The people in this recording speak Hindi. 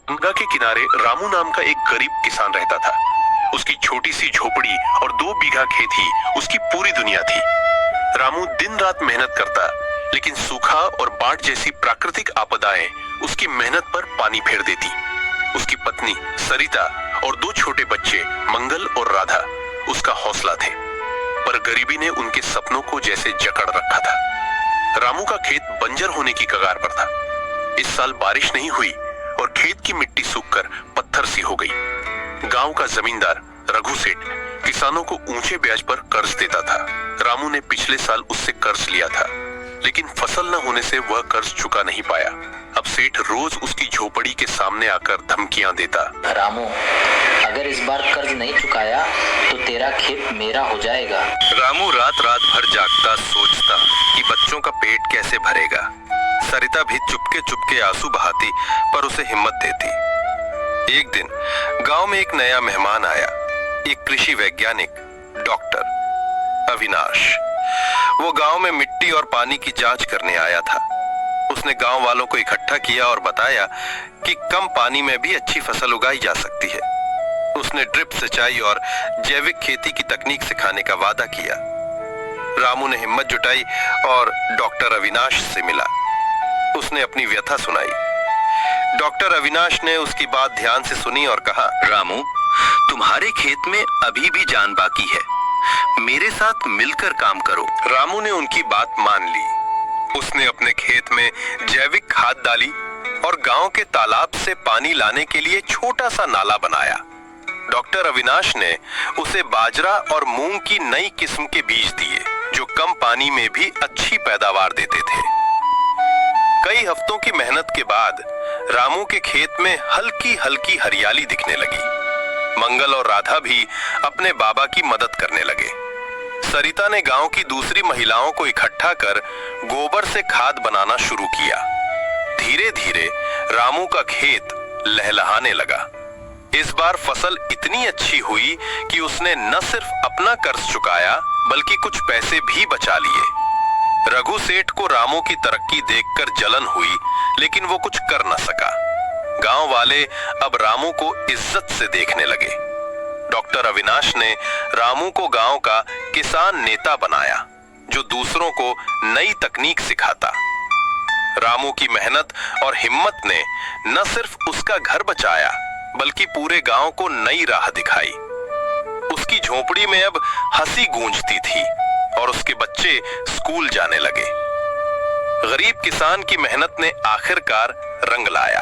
गंगा के किनारे रामू नाम का एक गरीब किसान रहता था। उसकी छोटी सी झोपड़ी और 2 बीघा खेत ही उसकी पूरी दुनिया थी। रामू दिन रात मेहनत करता, लेकिन सूखा और बाढ़ जैसी प्राकृतिक आपदाएं उसकी मेहनत पर पानी फेर देती। उसकी पत्नी सरिता और 2 छोटे बच्चे मंगल और राधा उसका हौसला थे, पर गरीबी ने उनके सपनों को जैसे जकड़ रखा था। रामू का खेत बंजर होने की कगार पर था। इस साल बारिश नहीं हुई और खेत की मिट्टी सूखकर पत्थर सी हो गई। गांव का जमींदार रघु सेठ किसानों को ऊंचे ब्याज पर कर्ज देता था। रामू ने पिछले साल उससे कर्ज लिया था, लेकिन फसल न होने से वह कर्ज चुका नहीं पाया। अब सेठ रोज उसकी झोपड़ी के सामने आकर धमकियां देता। रामू, अगर इस बार कर्ज नहीं चुकाया तो तेरा खेत मेरा हो जाएगा। रामू रात रात भर जागता, सोचता कि बच्चों का पेट कैसे भरेगा। सरिता भी चुपके चुपके आंसू बहाती, पर उसे हिम्मत देती। एक दिन गांव में एक नया मेहमान आया, एक कृषि वैज्ञानिक डॉक्टर अविनाश। वो गांव में मिट्टी और पानी की जांच करने आया था। उसने गांव वालों को इकट्ठा किया और बताया कि कम पानी में भी अच्छी फसल उगाई जा सकती है। उसने ड्रिप सिंचाई और जैविक खेती की तकनीक सिखाने का वादा किया। रामू ने हिम्मत जुटाई और डॉक्टर अविनाश से मिला। उसने अपनी व्यथा सुनाई। डॉक्टर अविनाश ने उसकी बात ध्यान से सुनी और कहा, रामू, तुम्हारे खेत में अभी भी जान बाकी है, मेरे साथ मिलकर काम करो। रामू ने उनकी बात मान ली। उसने अपने खेत में जैविक खाद डाली और गांव के तालाब से पानी लाने के लिए छोटा सा नाला बनाया। डॉक्टर अविनाश ने उसे बाजरा और मूंग की नई किस्म के बीज दिए, जो कम पानी में भी अच्छी पैदावार देते थे। कई हफ्तों की मेहनत के बाद रामू के खेत में हल्की हल्की हरियाली दिखने लगी। मंगल और राधा भी अपने बाबा की मदद करने लगे। सरिता ने गांव की दूसरी महिलाओं को इकट्ठा कर गोबर से खाद बनाना शुरू किया। धीरे धीरे रामू का खेत लहलहाने लगा। इस बार फसल इतनी अच्छी हुई कि उसने न सिर्फ अपना कर्ज चुकाया, बल्कि कुछ पैसे भी बचा लिए। रघु सेठ को रामू की तरक्की देखकर जलन हुई, लेकिन वो कुछ कर न सका। गांव वाले अब रामू को इज्जत से देखने लगे। डॉक्टर अविनाश ने रामू को गांव का किसान नेता बनाया, जो दूसरों को नई तकनीक सिखाता। रामू की मेहनत और हिम्मत ने न सिर्फ उसका घर बचाया, बल्कि पूरे गांव को नई राह दिखाई। उसकी झोपड़ी में अब हंसी गूंजती थी और उसके बच्चे स्कूल जाने लगे। गरीब किसान की मेहनत ने आखिरकार रंग लाया।